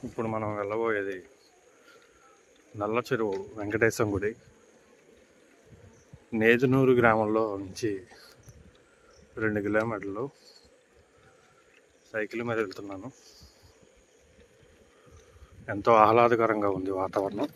ఇప్పుడు మనం వెళ్ళబోయేది నల్ల చెరువు వెంకటేశ్వర గుడి. నేదునూరు గ్రామంలో నుంచి 2 కిలోమీటర్లు సైకిల్ మీద వెళ్తున్నాను. ఎంతో ఆహ్లాదకరంగా ఉంది వాతావరణం.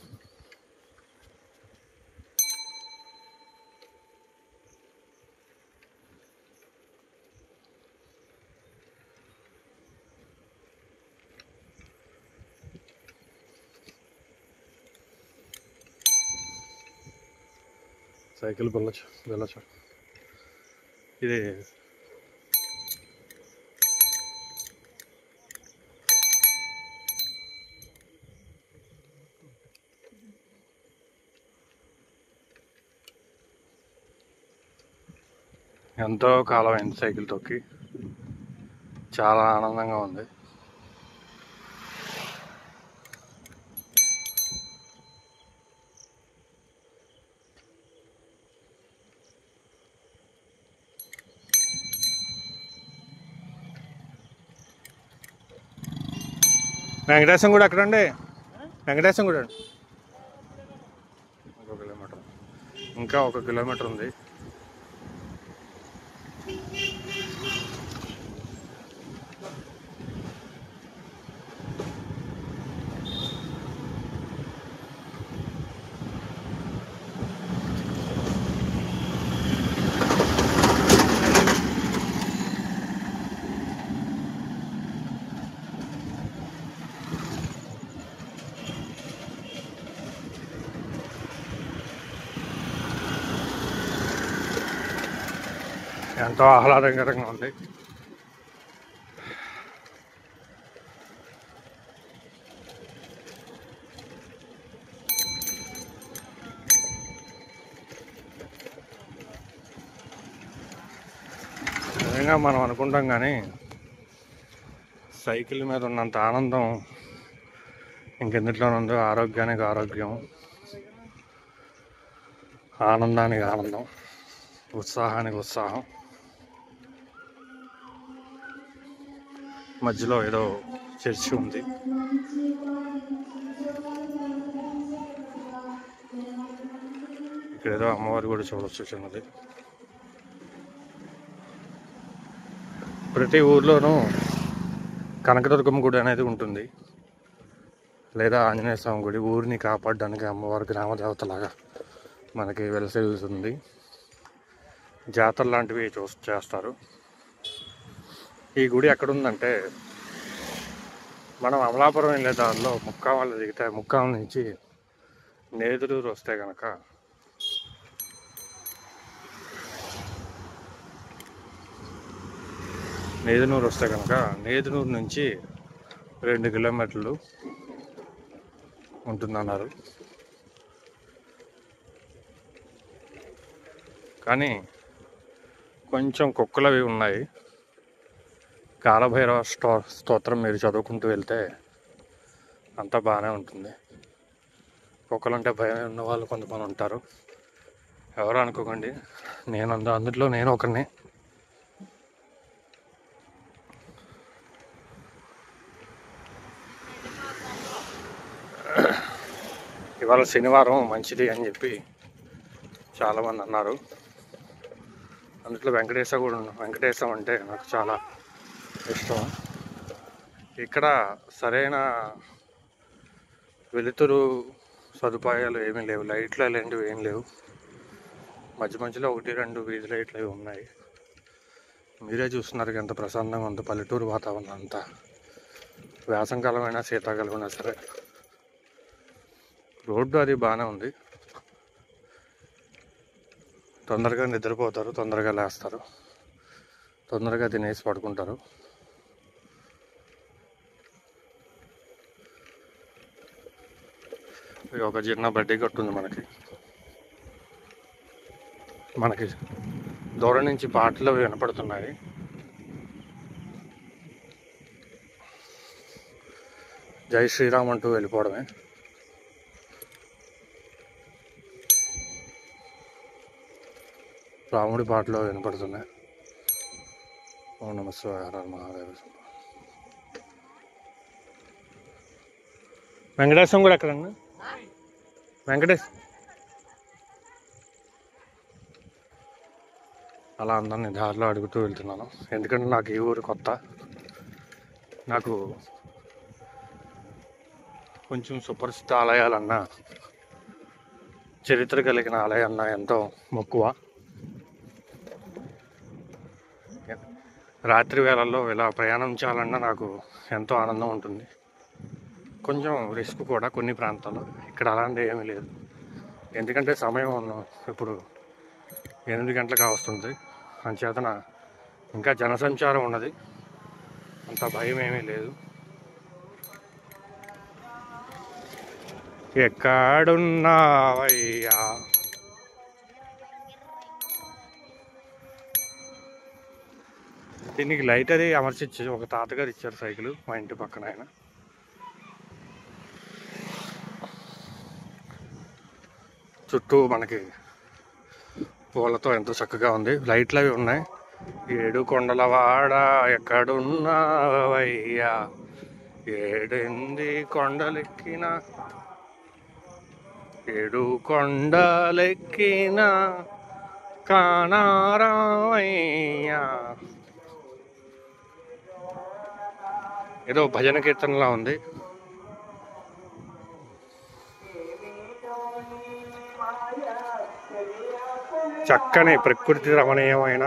సైకిల్ వెళ్ళచ్చు. ఇది ఎంతో కాలమైంది సైకిల్ తొక్కి. చాలా ఆనందంగా ఉంది. వెంకటేశం కూడా ఎక్కడండి? వెంకటేశం కూడా 1 కిలోమీటర్, ఇంకా 1 కిలోమీటర్ ఉంది. ఎంతో ఆహ్లాదకరంగా ఉంది. నిజంగా మనం అనుకుంటాం కానీ సైకిల్ మీద ఉన్నంత ఆనందం ఇంకెందులోనే ఉందో. ఆరోగ్యానికి ఆరోగ్యం, ఆనందానికి ఆనందం, ఉత్సాహానికి ఉత్సాహం. మధ్యలో ఏదో చర్చి ఉంది. ఇక్కడ ఏదో అమ్మవారి కూడా చూడవచ్చు చిన్నది. ప్రతి ఊర్లోనూ కనకదుర్గమ్మ గుడి అనేది ఉంటుంది, లేదా ఆంజనేయ స్వామి గుడి. ఊరిని కాపాడడానికి అమ్మవారి గ్రామదేవతలాగా మనకి వెలసిల్లుతుంది. జాతర లాంటివి చేస్తారు. ఈ గుడి ఎక్కడుందంటే, మనం అమలాపురం వెళ్ళే దారిలో ముక్కావాళ్ళు దిగితే, ముక్కాం నుంచి నేదునూరు వస్తే కనుక నేదునూరు నుంచి 2 కిలోమీటర్లు ఉంటుందన్నారు. కానీ కొంచెం కుక్కలవి ఉన్నాయి. కాలభైరవ స్తోత్రం మీరు చదువుకుంటూ వెళ్తే అంతా బాగానే ఉంటుంది. కుక్కలంటే భయం ఉన్న వాళ్ళు కొంతమంది ఉంటారు. ఎవరు అనుకోకండి, అందులో నేను ఒకరిని. ఇవాళ శనివారం మంచిది అని చెప్పి చాలామంది అన్నారు. అందులో వెంకటేశం అంటే నాకు చాలా ఇష్టం. ఇక్కడ సరైన వెలుతురు సదుపాయాలు ఏమీ లేవు. లైట్లు అలాంటివి ఏం లేవు. మధ్యలో 1-2 వీధి లైట్లు అవి ఉన్నాయి. మీరే చూస్తున్నారు ఎంత ప్రశాంతంగా ఉందో పల్లెటూరు వాతావరణం అంతా. వేసంకాలమైనా శీతాకాలమైనా సరే. రోడ్డు అది బాగానే ఉంది. తొందరగా నిద్రపోతారు, తొందరగా లేస్తారు, తొందరగా తినేసి పడుకుంటారు. ఒక చిన్న బడ్డీ కట్టు ఉంది మనకి దూరం నుంచి పాటలు వినపడుతున్నాయి. జై శ్రీరామ్ అంటూ వెళ్ళిపోవడమే. రాముడి పాటలు వినపడుతున్నాయి. ఓం నమః శివాయ, హర హర మహాదేవ. వెంకటేశం కూడా ఎక్కడన్నా వెంకటేష్ అలా అందరినీ దారిలో అడుగుతూ వెళ్తున్నాను. ఎందుకంటే నాకు ఈ ఊరు కొత్త. నాకు కొంచెం సుపరిచిత ఆలయాలన్నా చరిత్ర కలిగిన ఆలయాలన్నా ఎంతో మక్కువ. రాత్రి వేళల్లో ఇలా ప్రయాణించాలన్నా నాకు ఎంతో ఆనందం ఉంటుంది. కొంచెం రిస్క్ కూడా కొన్ని ప్రాంతాల్లో. ఇక్కడ అలాంటివి ఏమీ లేదు. ఎందుకంటే సమయం ఇప్పుడు 8 గంటలకు వస్తుంది. అంచేతన ఇంకా జనసంచారం ఉన్నది. అంత భయం ఏమీ లేదు. ఎక్కడున్నావయ్యా దీనికి లైట్ అది అమర్చిచ్చి ఒక తాతగారు ఇచ్చారు సైకిల్ మా ఇంటి పక్కన ఆయన. చుట్టూ మనకి పూలతో ఎంతో చక్కగా ఉంది. లైట్లు అవి ఉన్నాయి. 7 కొండలవాడ ఎక్కడున్నావయ్యా 7 కొండలెక్కిన 7 కొండలెక్కిన కానారామయ్యా. ఏదో భజన కీర్తనలా ఉంది. చక్కని ప్రకృతి రమణీయమైన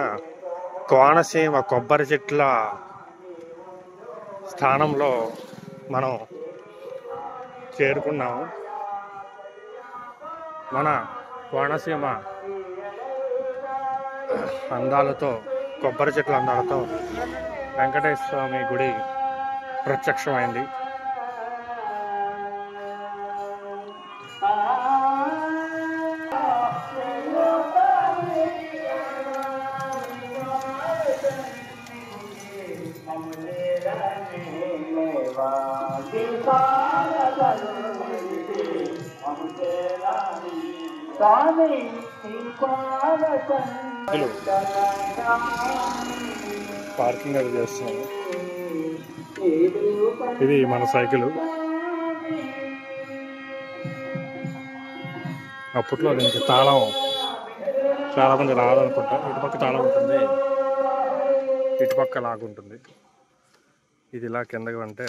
కోనసీమ కొబ్బరి చెట్ల స్థానంలో మనం చేరుకున్నాము. మన కోనసీమ అందాలతో కొబ్బరి చెట్ల అందాలతో వెంకటేశ్వర స్వామి గుడి ప్రత్యక్షమైంది. పార్కింగ్ అది చేస్తున్నాము. ఇది మన సైకిల్. అప్పట్లో దీనికి తాళం చాలా మంది రాదనుకుంటా. ఇటుపక్క తాళం ఉంటుంది, ఇటుపక్క లాగుంటుంది. ఇది ఇలా కిందకి అంటే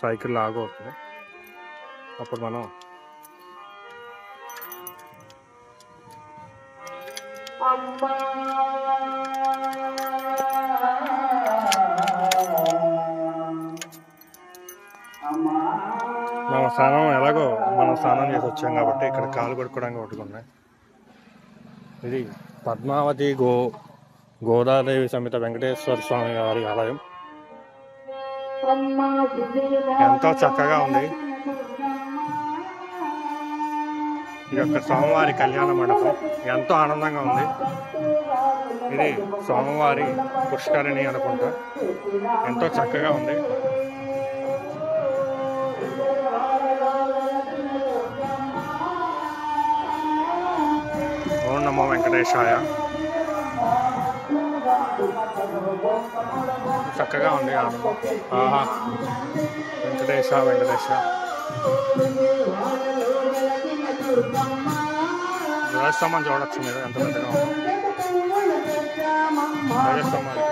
సైకిల్ లాగు అవుతుంది. అప్పుడు మనం మన స్నానం ఎలాగో మనం స్నానం చేసి వచ్చాం కాబట్టి ఇక్కడ కాలు కొడుకోవడానికి కొట్టుకున్నాయి. ఇది పద్మావతి గోదాదేవి సమేత వెంకటేశ్వర స్వామి వారి ఆలయం. ఎంతో చక్కగా ఉంది. ఇది ఒక స్వామివారి కళ్యాణ మండపం. ఎంతో ఆనందంగా ఉంది. ఇది స్వామివారి పుష్కరిణి అనుకుంటా. ఎంతో చక్కగా ఉంది. ఓం నమో వెంకటేశాయ. చక్కగా ఉంది. ఆనందం. ఆహా వెంకటేశ వెంకటేశ. ధ్వజస్తంభం చూడొచ్చు మీరు ఎంత పెద్దగా ఉందో. ధ్వజస్తంభానికి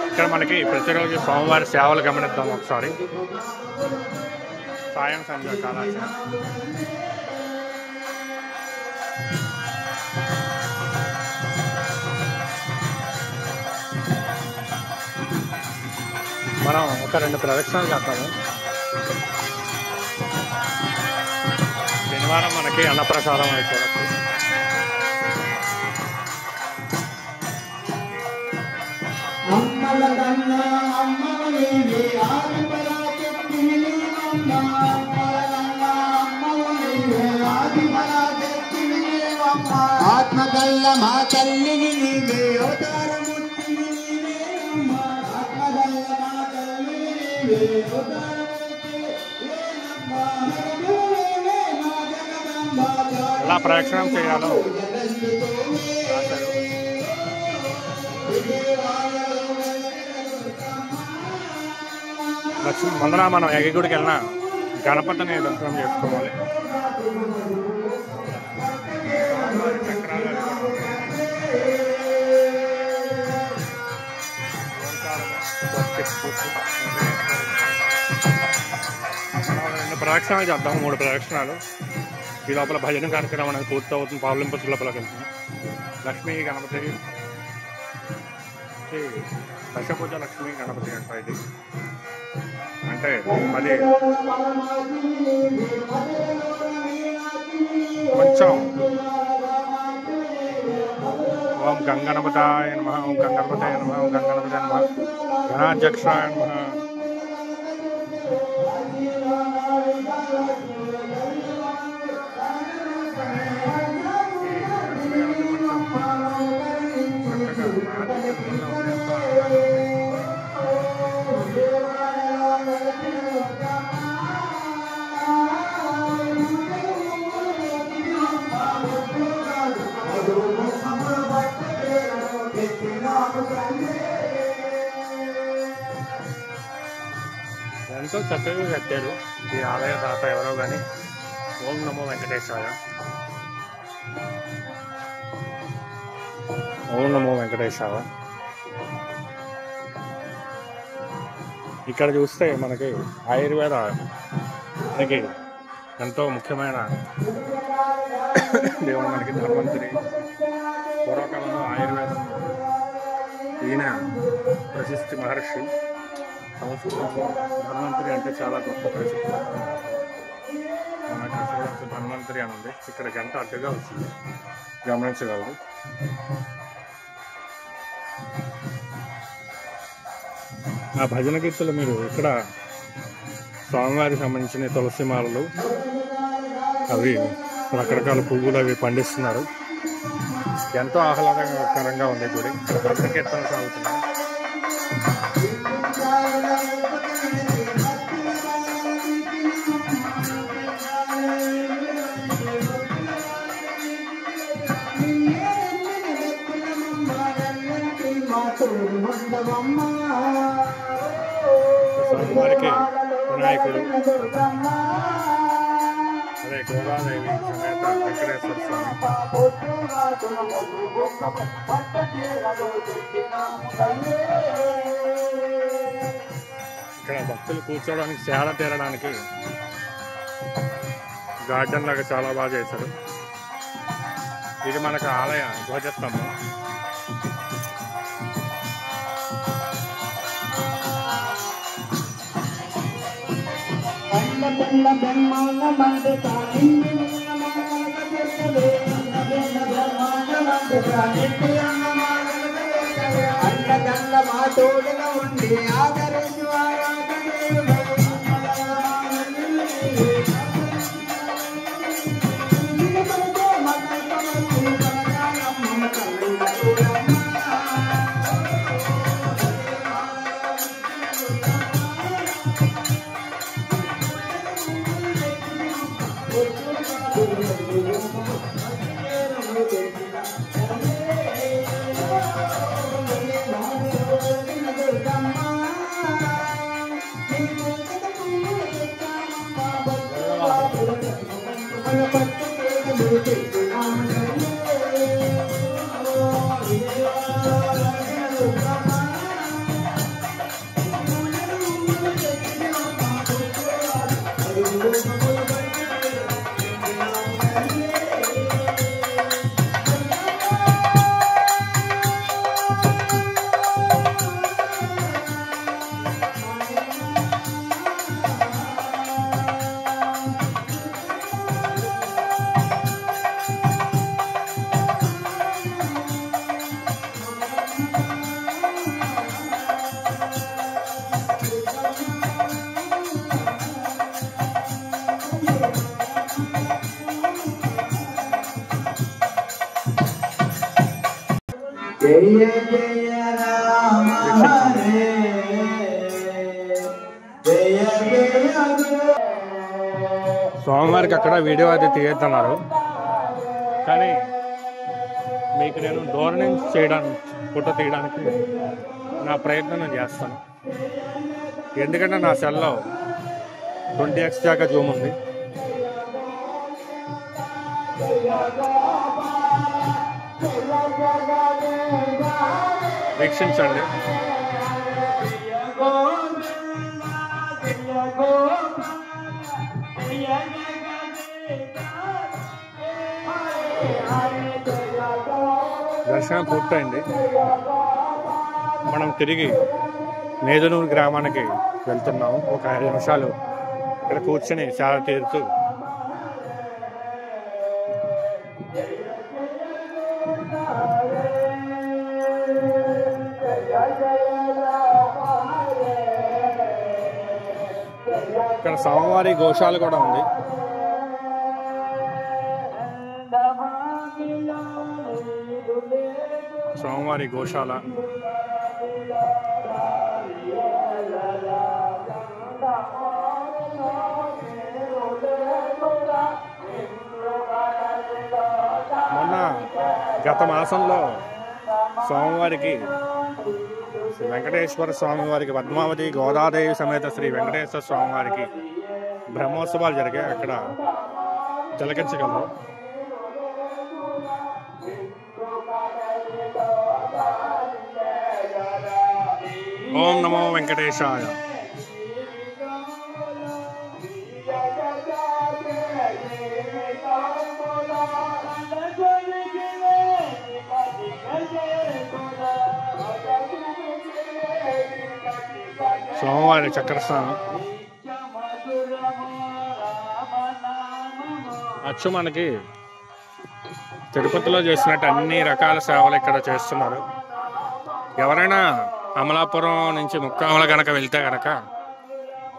ఇక్కడ మనకి ప్రతిరోజు స్వామివారి సేవలు గమనిద్దాం ఒకసారి. సాయం సంధ్య కాలాచారం. మనం ఒక 2 ప్రదక్షిణాలు చేస్తాము. శనివారం మనకి అన్నప్రసాదం అయిపోవచ్చు. ఆత్మకల్ల మా తల్లిని నీవే అవతారమూర్తిని నీవే అమ్మ. ఆత్మకల్ల మా తల్లిని నీవే అవతారమూర్తిని నీవే అమ్మ. ఎలా ప్రదక్షిణం చేయాలో రాశారు. ముందర మనం యజ్ఞగుడికి వెళ్ళినా గణపతిని దర్శనం చేసుకోవాలి. రెండు ప్రదక్షిణాలు చేద్దాం, 3 ప్రదక్షిణాలు. ఈ లోపల భజన కార్యక్రమం అనేది పూర్తి అవుతుంది. పావులింపచ్చు లోపలికి వెళ్తుంది. లక్ష్మీ గణపతి దశభుజ లక్ష్మీ గణపతి అంట. ఇది అంటే అది కొంచెం ఓం గంగణపతాయ నమః, ఓం గంగణపతాయ నమః, ఓం గంగణపతాయ నమః, గణాధ్యక్షాయ నమః. ఎంతో చక్కగా కట్టారు ఈ ఆలయ దాత ఎవరో కానీ. ఓం నమో వెంకటేశాయ, ఓం నమో వెంకటేశాయ. ఇక్కడ చూస్తే మనకి ఆయుర్వేద మనకి ఎంతో ముఖ్యమైన దేవుడు మనకి ధన్వంతరి. పూర్వకాలంలో ఆయుర్వేదం ఈయన ప్రశస్తి మహర్షి. సంస్కృతంలో ధన్వంతరి అంటే చాలా గొప్ప ప్రసిద్ధి. మనకి చూడవచ్చు ధన్వంతరి అని ఉంది. ఇక్కడ గంట అడ్డుగా వచ్చింది, గమనించగలరు. ఆ భజన కీర్తులు మీరు ఇక్కడ స్వామివారికి సంబంధించిన తులసి మాలలు, అవి రకరకాల పువ్వులు అవి పండిస్తున్నారు. ఎంతో ఆహ్లాదకరంగా ఉంది గుడి. భజన కీర్తనలు సాగుతున్నాయి. స్వామివారికి వినాయకుడు, అదే గోదాదేవి సమేత వెంకటేశ్వర స్వామి. ఇక్కడ భక్తులు కూర్చోవడానికి, సేద తీరడానికి గార్డెన్ లాగా చాలా బాగా చేశారు. ఇది మనకు ఆలయ ధ్వజస్తంభం. అండదండ మా తోడుగా ఉండి ఆదరించు జయ జయ రామ హరే జయ జయ స్వామివారికి అక్కడ వీడియో అది తీయొద్దన్నారు. కానీ మీకు నేను దూరం నుంచి ఫోటో తీయడానికి నా ప్రయత్నం నేను చేస్తాను. ఎందుకంటే నా సెల్లో 20x దాకా జూమ్ ఉంది. వీక్షించండి. దర్శనం పూర్తయింది. మనం తిరిగి నేదునూరు గ్రామానికి వెళ్తున్నాము. ఒక 5 నిమిషాలు ఇక్కడ కూర్చొని చాలా తీరుతూ ఇక్కడ స్వామివారి గోశాల కూడా ఉంది. స్వామివారి గోశాల మొన్న గత మాసంలో స్వామివారికి శ్రీ వెంకటేశ్వర స్వామివారికి పద్మావతి గోదాదేవి సమేత శ్రీ వెంకటేశ్వర స్వామివారికి బ్రహ్మోత్సవాలు జరిగాయి. అక్కడ తిలకించగలరు. ఓం నమో వెంకటేశాయ. స్వామివారి చక్రస్నానం అచ్చు మనకి తిరుపతిలో చేసినట్టు అన్ని రకాల సేవలు ఇక్కడ చేస్తున్నారు. ఎవరైనా అమలాపురం నుంచి ముక్కామల కనుక వెళ్తే కనుక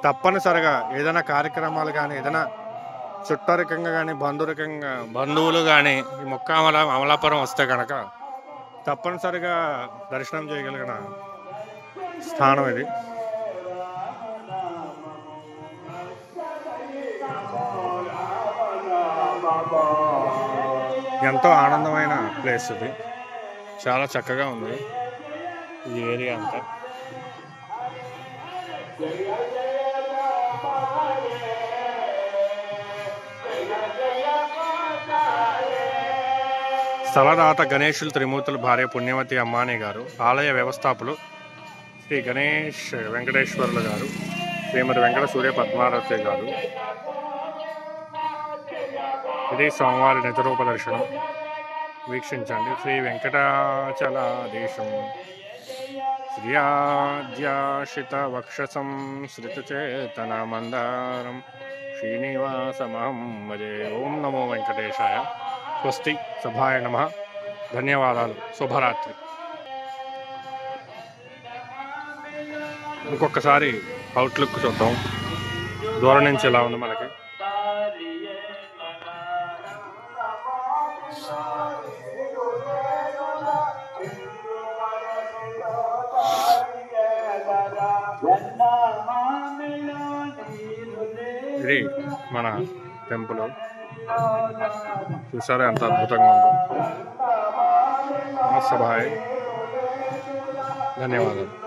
తప్పనిసరిగా ఏదైనా కార్యక్రమాలు కానీ ఏదైనా చుట్టరికంగా కానీ బంధువులు కానీ ఈ అమలాపురం వస్తే కనుక తప్పనిసరిగా దర్శనం చేయగలిగిన స్థానం ఇది. ఎంతో ఆనందమైన ప్లేస్ ఇది. చాలా చక్కగా ఉంది ఈ ఏరియా అంతా. స్థలదాత గణేశులు త్రిమూర్తులు భార్య పుణ్యవతి అమ్మాని గారు, ఆలయ వ్యవస్థాపకులు శ్రీ గణేష్ వెంకటేశ్వర్లు గారు, శ్రీమతి వెంకట సూర్య పద్మావతి గారు. ఇది స్వామివారి నిజరూప దర్శనం. వీక్షించండి. శ్రీ వెంకటాచలాధీశం శ్రీయాద్యాశిత వక్షసం శ్రితచేతన మందారం శ్రీనివాసమహం భజే. ఓం నమో వెంకటేశాయ. స్వస్తి. సభాయ నమః. ధన్యవాదాలు. శుభరాత్రి. ఇంకొకసారి అవుట్లుక్ చూద్దాం. దూరం నుంచి ఎలా ఉంది మనకి. ఇది మన టెంపుల్. చూసారా ఎంత అద్భుతంగా ఉందో. నమస్తే. ధన్యవాదాలు.